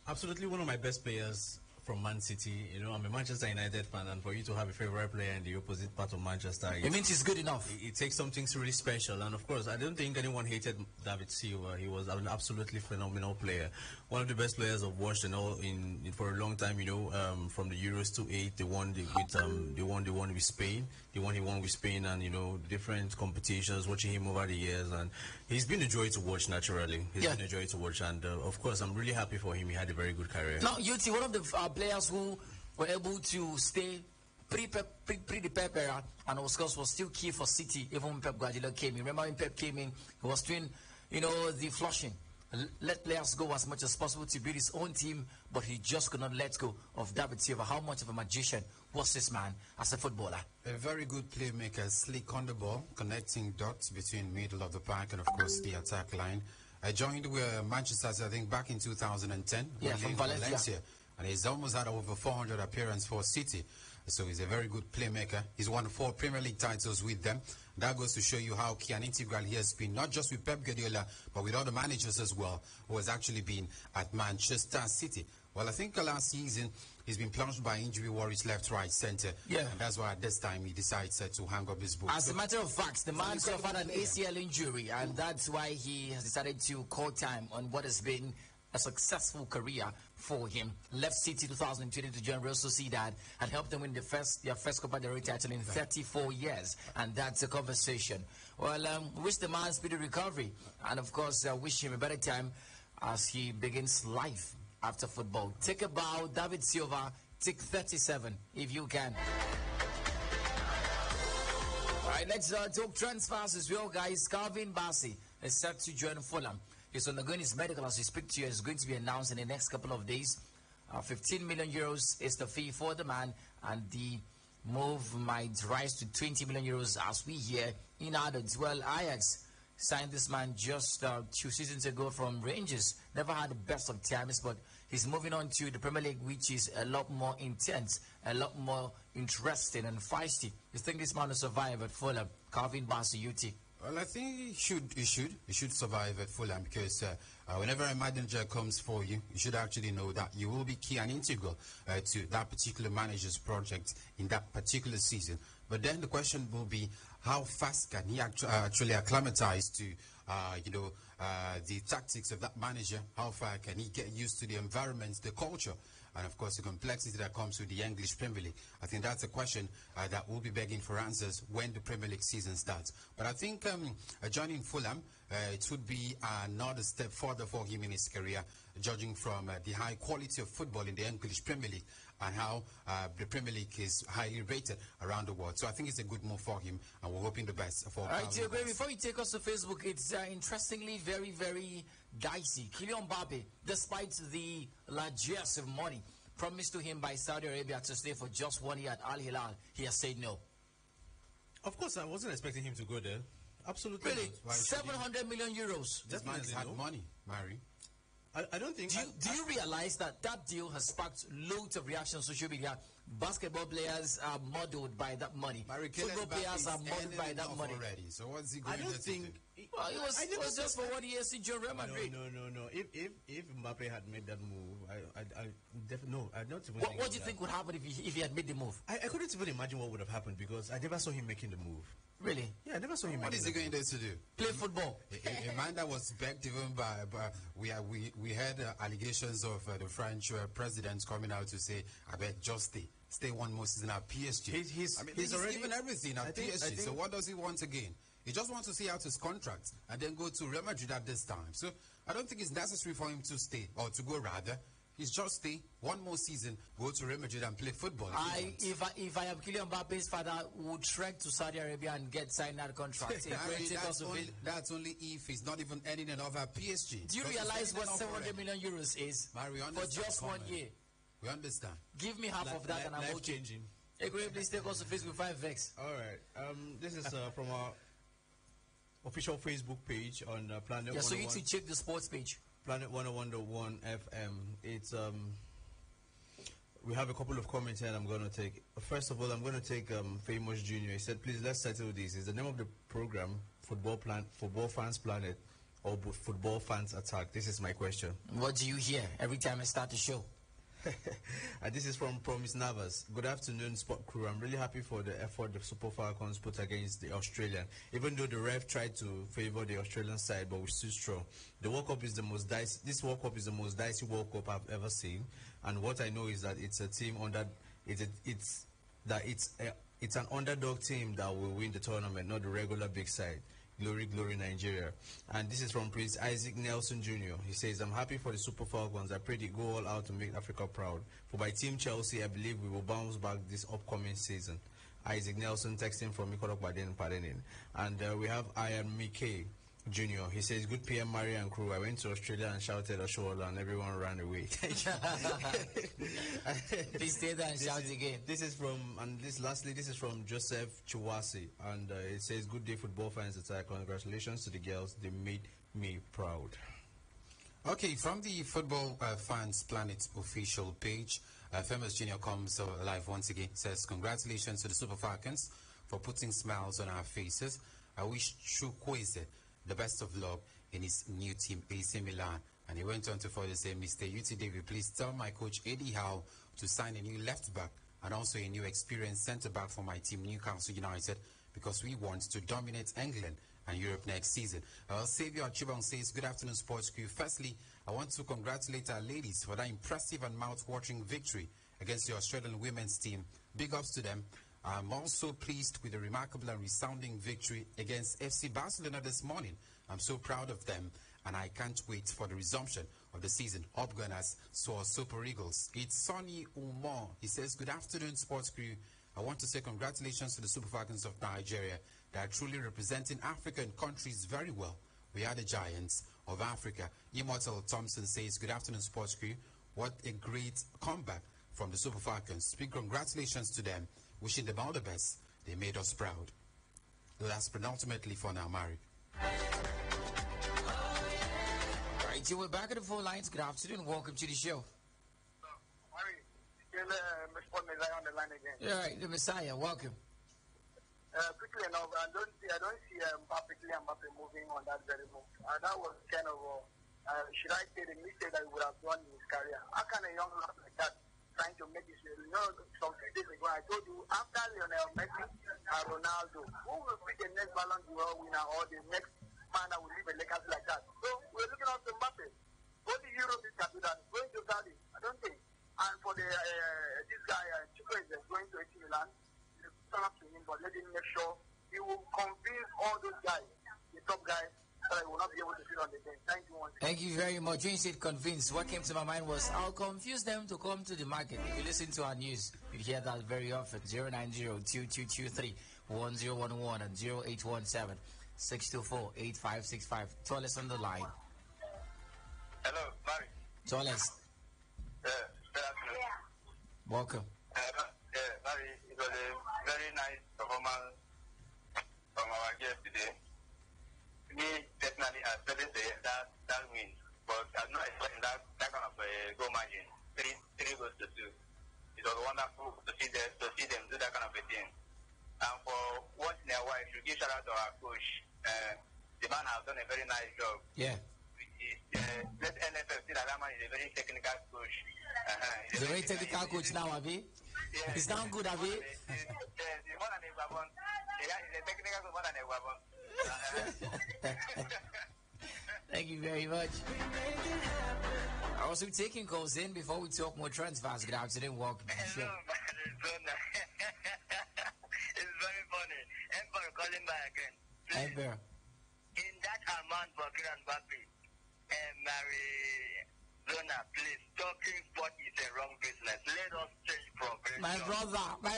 Absolutely one of my best players from Man City. You know, I'm a Manchester United fan, and for you to have a favorite player in the opposite part of Manchester, it means he's good enough. It takes something really special. And of course, I don't think anyone hated David Silva. He was an absolutely phenomenal player. One of the best players I've watched for a long time. You know, from the Euros 2008, the one with Spain, the one he won with Spain, and you know, different competitions. Watching him over the years, and he's been a joy to watch. Naturally, he's been a joy to watch, and of course, I'm really happy for him. He had a very good career. Now, UT, one of the players who were able to stay pretty Pep era, and of course was still key for City even when Pep Guardiola came in. Remember when Pep came in, he was doing, you know, the flushing. Let players go as much as possible to build his own team, but he just could not let go of David Silva. How much of a magician was this man as a footballer? A very good playmaker, slick on the ball, connecting dots between middle of the park and of course the attack line. I joined with Manchester, I think, back in 2010. From Valencia. And he's almost had over 400 appearances for City. So he's a very good playmaker. He's won 4 Premier League titles with them. That goes to show you how key and integral he has been, not just with Pep Guardiola, but with other managers as well, who has actually been at Manchester City. Well, I think last season he's been plunged by injury worries left, right, centre. Yeah. And that's why at this time he decides to hang up his boots. As a matter of fact, the man suffered an ACL injury, and that's why he has decided to call time on what has been a successful career for him. Left City 2020 to join Real Sociedad and helped them win their first Copa del Rey title in 34 years. And that's a conversation. Well, wish the man speedy recovery. And of course, wish him a better time as he begins life after football. Take a bow, David Silva. Take 37 if you can. All right, let's talk transfers as well, guys. Calvin Bassey is set to join Fulham. He's undergoing his medical as we speak to you. It's going to be announced in the next couple of days. 15 million euros is the fee for the man, and the move might rise to 20 million euros as we hear in adults. Well, Ajax signed this man just 2 seasons ago from Rangers. Never had the best of times, but he's moving on to the Premier League, which is a lot more intense, a lot more interesting and feisty. You think this man will survive at Fulham? Calvin Bassey, UT. Well, I think he should survive at Fulham because whenever a manager comes for you, you should actually know that you will be key and integral to that particular manager's project in that particular season. But then the question will be, how fast can he actually acclimatize to, the tactics of that manager? How far can he get used to the environment, the culture, and of course the complexity that comes with the English Premier League? I think that's a question that will be begging for answers when the Premier League season starts. But I think joining Fulham, it would be another step further for him in his career, judging from the high quality of football in the English Premier League and how the Premier League is highly rated around the world. So I think it's a good move for him, and we're hoping the best for him. All right, before you take us to Facebook, it's interestingly very, very dicey. Kylian Mbappe, despite the largesse of money promised to him by Saudi Arabia to stay for just 1 year at Al Hilal, he has said no. Of course, I wasn't expecting him to go there. Absolutely. Really? 700 million euros. This man's had money, Mary. I don't think... Do you realize that deal has sparked loads of reaction on social media? Basketball players are muddled by that money. Football players are muddled by that money. Already. So what's he going I don't think... Well, it was just for 1 year since Real Madrid. No. If Mbappe had made that move, I definitely... No, I don't even What do you think would happen if he had made the move? I couldn't even imagine what would have happened because I never saw him making the move. Really? Yeah, I never saw him. What is he going there to do? Play football. A man that was begged even by we had allegations of the French president coming out to say, I bet just stay 1 more season at PSG. He's already given everything at PSG. So what does he want again? He just wants to see out his contract and then go to Real Madrid at this time. So I don't think it's necessary for him to stay, or to go rather. He's just stay 1 more season, go to Real Madrid and play football. If I am Kylian Mbappe's father, would trek to Saudi Arabia and get signed that contract. That's only if he's not even earning enough at PSG. Do you realize what 700 million euros is for just 1 year? We understand. Give me half of that and I'm okay. Changing. Hey, please take us to Facebook 5X. All right. This is from our official Facebook page on Planet Yeah, so you 101. need to check the sports page. Planet 101.1 FM. It's we have a couple of comments here I'm going to take. First of all, I'm going to take Famous Junior. He said, please, let's settle this. Is the name of the program Football Fans Planet or Football Fans Attack? This is my question. What do you hear every time I start the show? And this is from Promise Navas. Good afternoon, sport crew. I'm really happy for the effort the Super Falcons put against the Australian. Even though the ref tried to favor the Australian side, but we're still strong. The World Cup is the most dicey. This World Cup is the most dicey World Cup I've ever seen. And what I know is that it's a team under. It's an underdog team that will win the tournament, not the regular big side. Glory, glory, Nigeria. And this is from Prince Isaac Nelson Jr. He says, I'm happy for the Super Falcons. I pray they go all out to make Africa proud. For my team Chelsea, I believe we will bounce back this upcoming season. Isaac Nelson texting from Mikodok Baden Padenin. And we have Ian Mike Jr. He says, good PM Mario and crew. I went to Australia and shouted Ashola and everyone ran away. Please stay there and shout again. This is from, and lastly, this is from Joseph Chiwasi. And it says, good day, football fans. Congratulations to the girls. They made me proud. Okay, from the Football Fans Planet official page, Famous Junior comes live once again. Says, congratulations to the Super Falcons for putting smiles on our faces. I wish Chukwueze the best of luck in his new team, AC Milan. And he went on to further say, Mr. UT David, please tell my coach Eddie Howe to sign a new left back and also a new experienced centre back for my team, Newcastle United, because we want to dominate England and Europe next season. Xavier Chibang says, good afternoon, sports crew. Firstly, I want to congratulate our ladies for that impressive and mouth-watering victory against the Australian women's team. Big ups to them. I'm also pleased with the remarkable and resounding victory against FC Barcelona this morning. I'm so proud of them, and I can't wait for the resumption of the season. Up Gunners, so Super Eagles. It's Sonny Umar. He says, good afternoon, sports crew. I want to say congratulations to the Super Falcons of Nigeria. They are truly representing African countries very well. We are the giants of Africa. Immortal Thompson says, good afternoon, sports crew. What a great comeback from the Super Falcons. Big congratulations to them. Wishing them all the best. They made us proud. That's penultimately for now, Mari. All right, so we're back at the phone lines. Good afternoon. Welcome to the show. Mari, still Mr. Messiah on the line again. All right, the Messiah. Welcome. Quickly enough, I don't see Mbappe moving on that very move. That was kind of should I say the mistake that he would have done in his career. How can a young man like that trying to make this? Some few days ago I told you after Lionel Messi and Ronaldo, who will be the next Ballon d'Or winner or the next man that will leave a legacy like that? So we're looking at Mbappe. Only Europe can do that. Going to Saudi, I don't think. And for the this guy Chukwueze going to AC Milan, turn up to him, but let him make sure he will convince all those guys, the top guys, that I will not be able to sit on the bench. Thank you once again. Thank you very much. When you said convinced, what came to my mind was I'll confuse them to come to the market. If you listen to our news, you hear that very often. 090-2223-1011 and 0817-624-8565. Tallest on the line. Hello, Mari. Tallest. Good afternoon. Welcome. Mari, it was a very nice performance from our guest today. Me, personally, I started that win, but I'm not expecting that kind of goal margin. Three goals to 2. It was wonderful to see them do that kind of a thing. And for once in a while, I should give shout out to our coach. The man has done a very nice job. Yeah. Let NFF see that man is a very technical coach. He's a very technical coach now, Abi. Yeah. It's not good, Abi. He's more than a weapon. He's a technical coach more than a weapon. Thank you very much. Also taking calls in before we talk more transfers. Good afternoon. Welcome to the show. It's very funny. Emperor calling back again. Emperor. In that amount for Kylian Mbappe and Marizona, please, talking sport is a wrong business. Let us change profession. My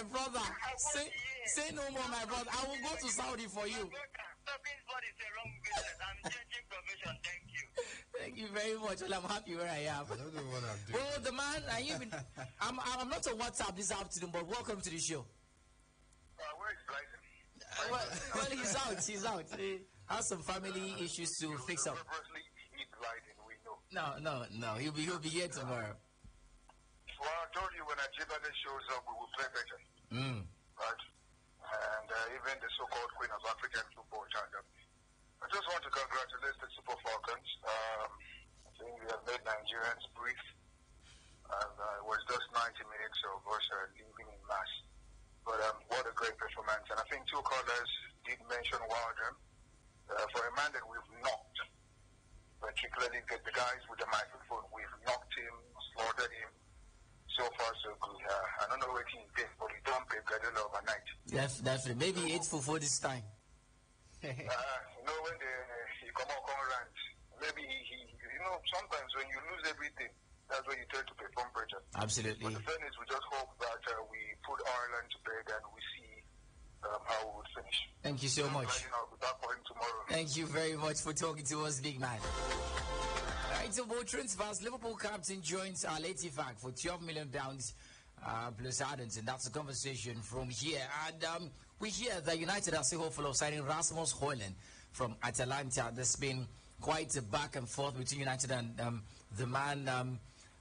brother, say no more, my brother. I will go to Saudi for you. Talking sport is a wrong business. I'm changing profession. Thank you. Thank you very much. Well, I'm happy where I am. I don't know what I'm doing. Well, the man, I'm not on WhatsApp this afternoon, but welcome to the show. Where is Bryson? Well, he's out. has some family issues to fix up. Purposely eat riding, we know. No. He'll be here tomorrow. Well, I told you when Ajibade shows up, we will play better. Right? And even the so-called Queen of African football, China. I just want to congratulate the Super Falcons. I think we have made Nigerians breathe. And it was just 90 minutes of us leaving in mass. But what a great performance. And I think two callers did mention Waldron. For a man that we've knocked, particularly the guys with the microphone, we've knocked him, slaughtered him. So far, so good. I don't know what he did, but he don't pay Gadela overnight. Definitely. Maybe 8 for this time. When he come around, maybe he sometimes when you lose everything, that's when you turn to perform pressure. Absolutely. But the thing is, we just hope that we put Ireland to bed and we see how we would finish. Thank you so much. I'll be back for him tomorrow. Thank you very much for talking to us, big man. All right, so more transfers. Liverpool captain joins Lady Fac for £12 million plus add-ons, and that's the conversation from here. And we hear that United are still hopeful of signing Rasmus Højlund from Atalanta. There's been quite a back and forth between United and the man,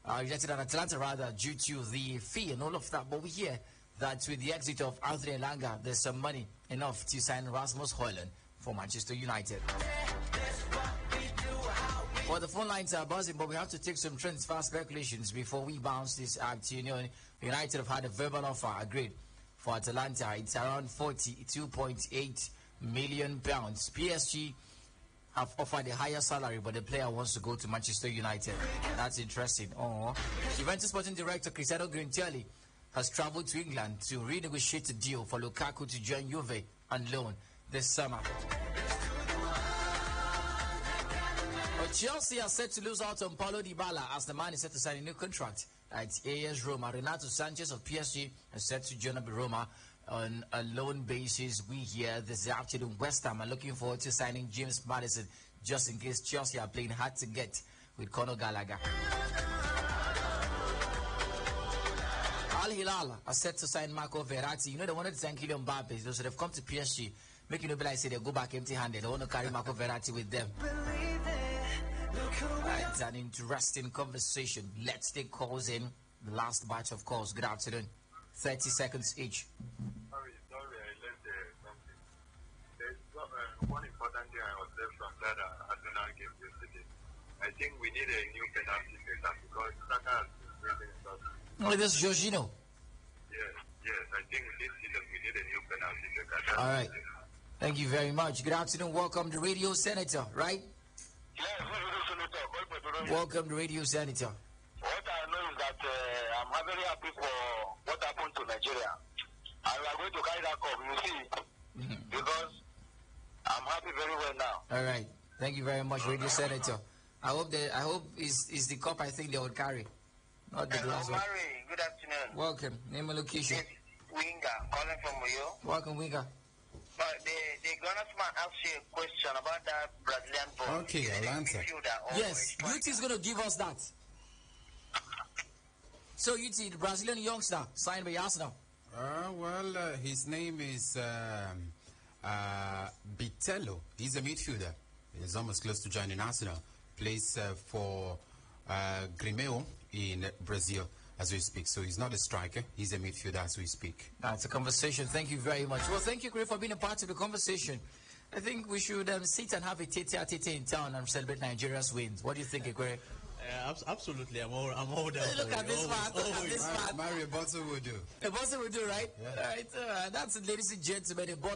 United and Atalanta rather, due to the fee and all of that. But we hear that with the exit of Anthony Elanga, there's some money enough to sign Rasmus Højlund for Manchester United. Well, the phone lines are buzzing, but we have to take some transfer speculations before we bounce this afternoon. United have had a verbal offer agreed for Atalanta. It's around £42.8 million. PSG have offered a higher salary, but the player wants to go to Manchester United. That's interesting. Juventus Sporting Director Cristiano Grintelli has traveled to England to renegotiate a deal for Lukaku to join Juve on loan this summer. Chelsea are set to lose out on Paulo Dybala as the man is set to sign a new contract at AS Roma. Renato Sanchez of PSG is set to join up Roma on a loan basis. We hear this afternoon West Ham are looking forward to signing James Maddison just in case Chelsea are playing hard to get with Conor Gallagher. Al Hilal are set to sign Marco Verratti. You know they wanted to sign Kylian Mbappe, so they've come to PSG, making it be like say they go back empty-handed. They want to carry Marco Verratti with them. It's an interesting conversation. Let's take calls in. The last batch of calls. Good afternoon. 30 seconds each. Sorry, I left something. There's one important thing I observed from that Arsenal game yesterday. I think we need a new penalty taker because Saka has been breathing stuff. Oh, this is Jorginho. Yes, I think this season we need a new penalty taker. All right. Thank you very much. Good afternoon. Welcome to Radio Senator, right? Yes, Senator. Welcome to Radio Senator. What I know is that I'm very happy for what happened to Nigeria. And we are going to carry that cup, you see, because I'm happy very well now. All right. Thank you very much, Radio Senator. I hope is the cup I think they would carry, not the glass one. Mary, good afternoon. Welcome. Name and location. Winger, calling from Uyo. Welcome, Winger. But the Ghana's asked you a question about that Brazilian ball. Okay, I'll answer. Yes, UT is going to give us that. So UT, the Brazilian youngster, signed by Arsenal. His name is Bitelo. He's a midfielder. He's almost close to joining Arsenal. Plays for Grêmio in Brazil as we speak. So he's not a striker. He's a midfielder as we speak. That's a conversation. Thank you very much. Well, thank you, Gray, for being a part of the conversation. I think we should sit and have a tete-a-tete in town and celebrate Nigeria's wins. What do you think, Gray? Absolutely. I'm all down. Look at this man. Look at this man. Mario Bottle will do. A bottle will do, right? Yeah. All right. That's it, ladies and gentlemen. A bottle